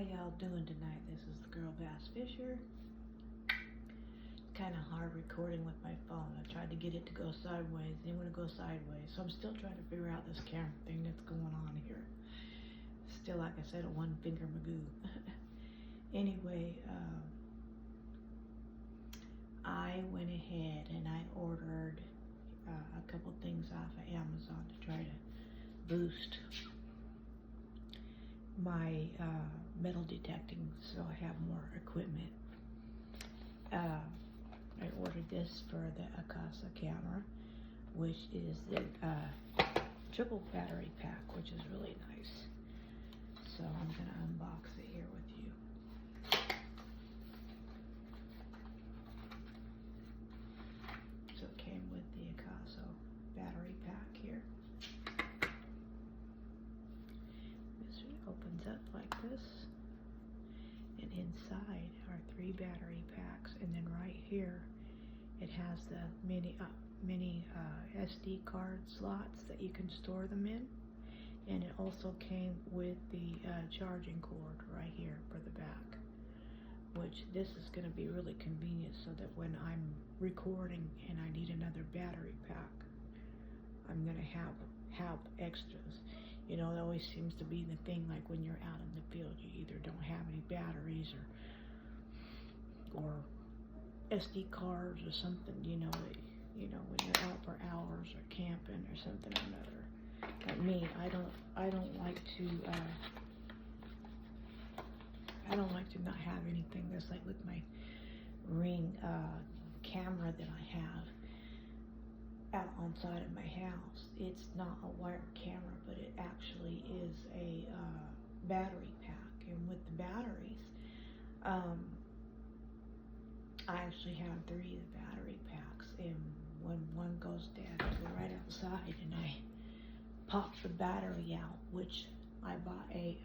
y'all doing tonight? This is the girl Bass Fisher. Kind of hard recording with my phone. I tried to get it to go sideways, didn't want to go sideways, so I'm still trying to figure out this camera thing that's going on here. Still, like I said, a one finger magoo. Anyway, I went ahead and I ordered a couple things off of Amazon to try to boost my metal detecting, so I have more equipment. I ordered this for the Akasa camera, which is the triple battery pack, which is really nice. So I'm going to unbox it here with you. So it came with the Akasa battery pack here. This opens up like this, and inside are 3 battery packs, and then right here it has the mini SD card slots that you can store them in, and it also came with the charging cord right here for the back, which this is going to be really convenient so that when I'm recording and I need another battery pack, I'm going to have extras. You know, it always seems to be the thing, like when you're out in the field, you either don't have any batteries or SD cards or something, you know, when you're out for hours or camping or something or another. Like me, I don't like to not have anything. That's like with my Ring camera that I have out on side of my house. It's not a wired camera, but it actually is a battery pack. And with the batteries, I actually have 3 of the battery packs, and when one goes dead, I go right outside and I pop the battery out, which I bought a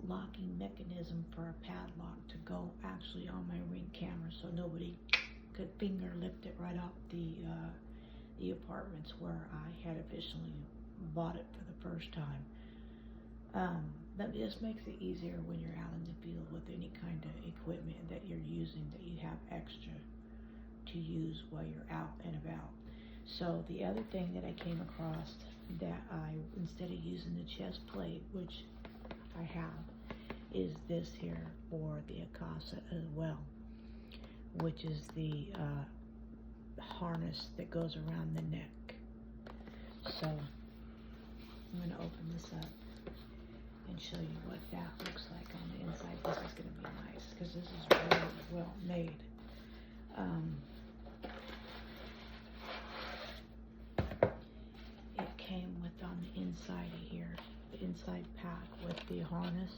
locking mechanism for a padlock to go actually on my Ring camera, so nobody could finger lift it right off the apartments where I had officially bought it for the first time. That just makes it easier when you're out in the field with any kind of equipment that you're using, that you have extra to use while you're out and about. So the other thing that I came across that instead of using the chest plate, which I have, is this here for the Akasa as well, which is the harness that goes around the neck. So I'm going to open this up and show you what that looks like on the inside. This is going to be nice because this is really well made. It came with on the inside of here, the inside pack with the harness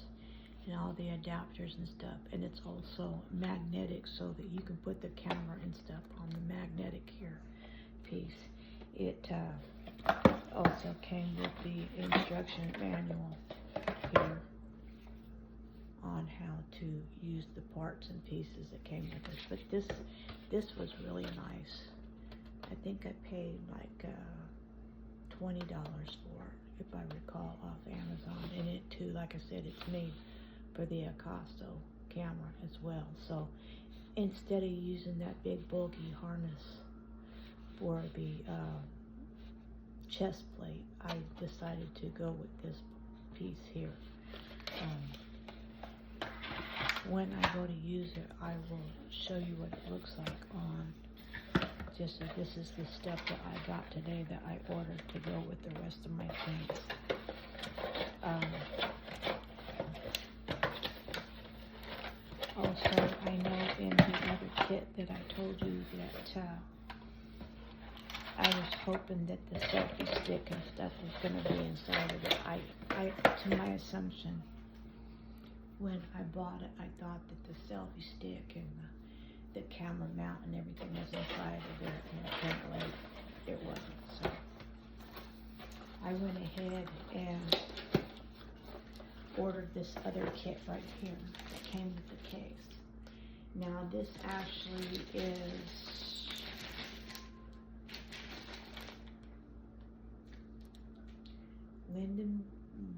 and all the adapters and stuff, and it's also magnetic so that you can put the camera and stuff on the magnetic here piece. It also came with the instruction manual here on how to use the parts and pieces that came with it. But this was really nice. I think I paid like $20 for it, if I recall, off Amazon. And it too, like I said, it's made for the Akasa camera as well. So instead of using that big bulky harness for the chest plate, I decided to go with this piece here. When I go to use it, I will show you what it looks like on. Just so this is the stuff that I got today that I ordered to go with the rest of my things. Also, I know in the other kit that I told you that I was hoping that the selfie stick and stuff was going to be inside of it. To my assumption, when I bought it, I thought that the selfie stick and the camera mount and everything was inside of it, and apparently it wasn't. So I went ahead and ordered this other kit right here that came with the case. Now this actually is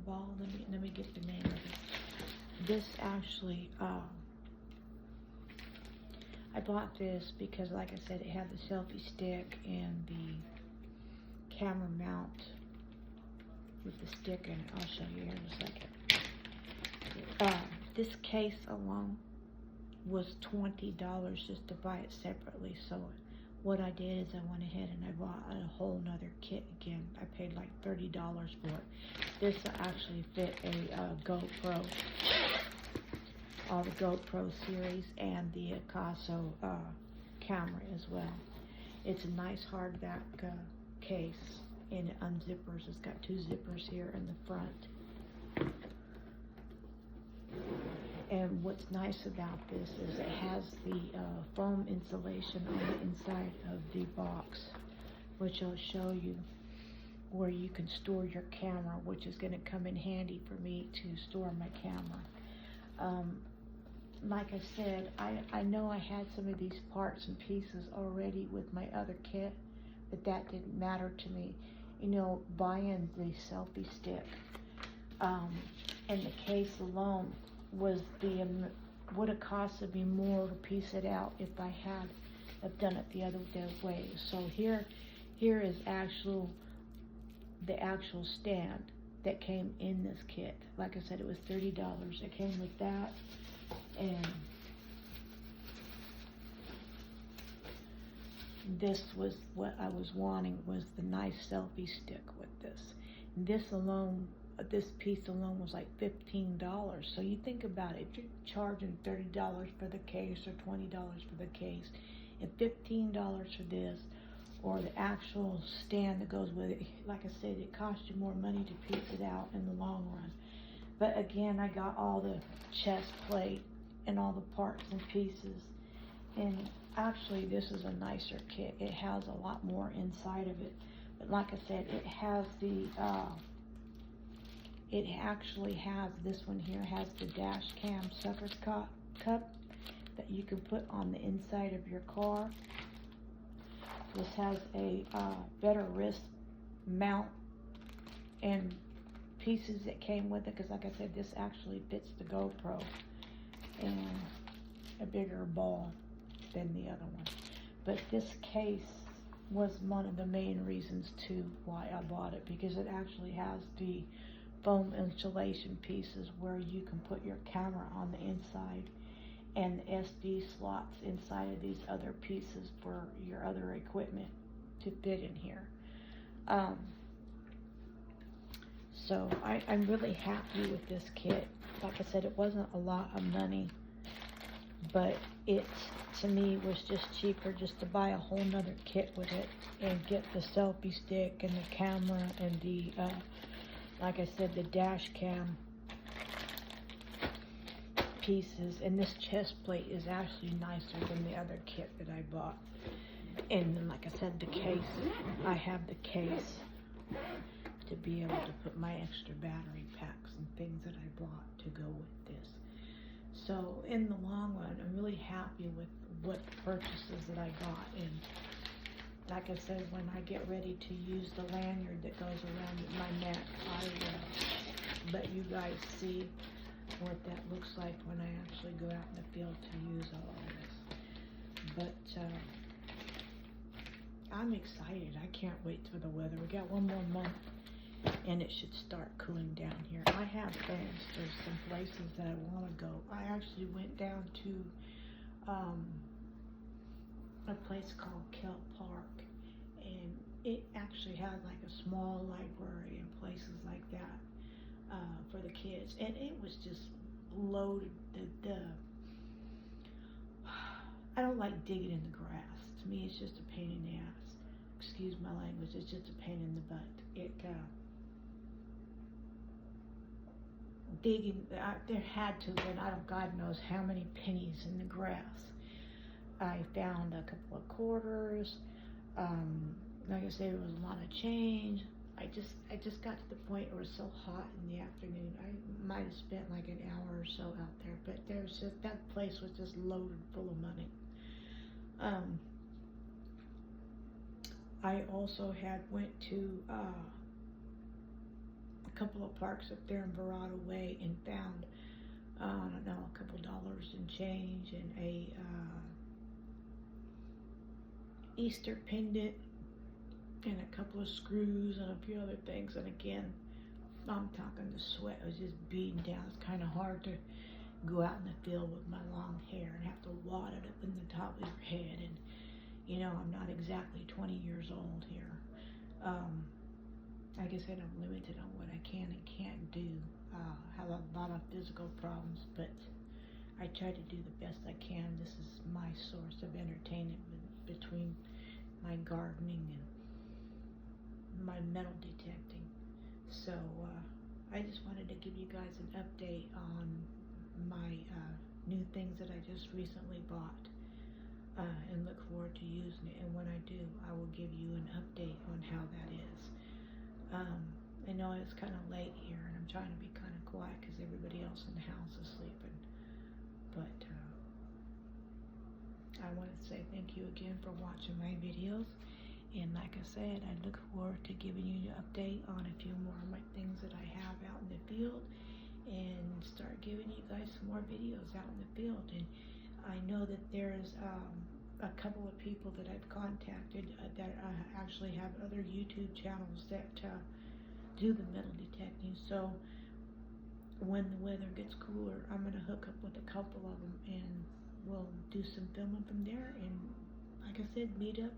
ball. Let me get the name of it. This actually, I bought this because, like I said, it had the selfie stick and the camera mount with the stick in it. I'll show you here in a second. This case alone was $20 just to buy it separately. So what I did is I went ahead and I bought a whole nother kit again. I paid like $30 for it. This actually fit a GoPro, all the GoPro series, and the Akaso camera as well. It's a nice hardback case, and it unzippers. It's got 2 zippers here in the front. And what's nice about this is it has the foam insulation on the inside of the box, which I'll show you, where you can store your camera, which is going to come in handy for me to store my camera. Like I said, I know I had some of these parts and pieces already with my other kit, but that didn't matter to me. You know, buying the selfie stick and the case alone would have costed me more to piece it out if I had have done it the other way. So here is the actual stand that came in this kit. Like I said, it was $30. It came with that, and this was what I was wanting, was the nice selfie stick with this. And this piece alone was like $15. So you think about it, if you're charging $30 for the case or $20 for the case, and $15 for this, or the actual stand that goes with it, like I said, it costs you more money to piece it out in the long run. But again, I got all the chest plate and all the parts and pieces, and actually this is a nicer kit. It has a lot more inside of it. But like I said, it has the it actually has, this one here has the dash cam sucker cup that you can put on the inside of your car. This has a better wrist mount and pieces that came with it, because like I said, this actually fits the GoPro, and a bigger ball than the other one. But this case was one of the main reasons too why I bought it, because it actually has the foam insulation pieces where you can put your camera on the inside, and the SD slots inside of these other pieces for your other equipment to fit in here. So I'm really happy with this kit. Like I said, it wasn't a lot of money, but it, to me, was just cheaper just to buy a whole nother kit with it and get the selfie stick and the camera and the like I said, the dash cam pieces. And this chest plate is actually nicer than the other kit that I bought. And then, like I said, the case, I have the case to be able to put my extra battery packs and things that I bought to go with this. So in the long run, I'm really happy with what purchases that I got. And like I said, when I get ready to use the lanyard that goes around my neck, I will let you guys see what that looks like when I actually go out in the field to use all of this. But I'm excited. I can't wait for the weather. We got one more month and it should start cooling down here. I have plans. There's some places that I want to go. I actually went down to a place called Kelp Park, and it actually had like a small library and places like that for the kids, and it was just loaded. I don't like digging in the grass. To me, it's just a pain in the ass. Excuse my language. It's just a pain in the butt. Digging, there had to have been, I don't, God knows how many pennies in the grass. I found a couple of quarters. Like I said, it was a lot of change. I just got to the point where it was so hot in the afternoon. I might have spent like an hour or so out there, but there's just, that place was just loaded full of money. I also had went to a couple of parks up there in Verrado Way and found, I don't know, a couple dollars in change and a Easter pendant and a couple of screws and a few other things. And again, I'm talking the sweat was just beating down. It's kind of hard to go out in the field with my long hair and have to wad it up in the top of your head. And you know, I'm not exactly 20 years old here. Like I said, I'm limited on what I can and can't do. Have a lot of physical problems, but I try to do the best I can. This is my source of entertainment between my gardening and my metal detecting. So I just wanted to give you guys an update on my new things that I just recently bought, and look forward to using it. And when I do, I will give you an update on how that is. I know it's kind of late here, and I'm trying to be kind of quiet because everybody else in the house is sleeping. But I want to say thank you again for watching my videos. And like I said, I look forward to giving you an update on a few more of my things that I have out in the field, and start giving you guys some more videos out in the field. And I know that there's a couple of people that I've contacted that actually have other YouTube channels that do the metal detecting. So when the weather gets cooler, I'm going to hook up with a couple of them and we'll do some filming from there. And like I said, meet up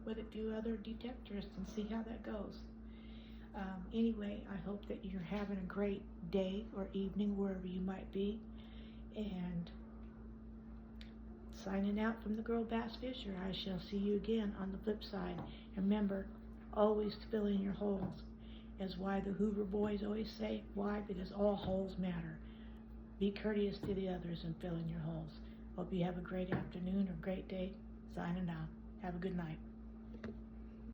with a few other detectors and see how that goes. Anyway, I hope that you're having a great day or evening wherever you might be. And signing out from the girl Bass Fisher. I shall see you again on the flip side. Remember, always fill in your holes. As why the Hoover boys always say. Why? Because all holes matter. Be courteous to the others and fill in your holes. Hope you have a great afternoon or great day. Signing out. Have a good night.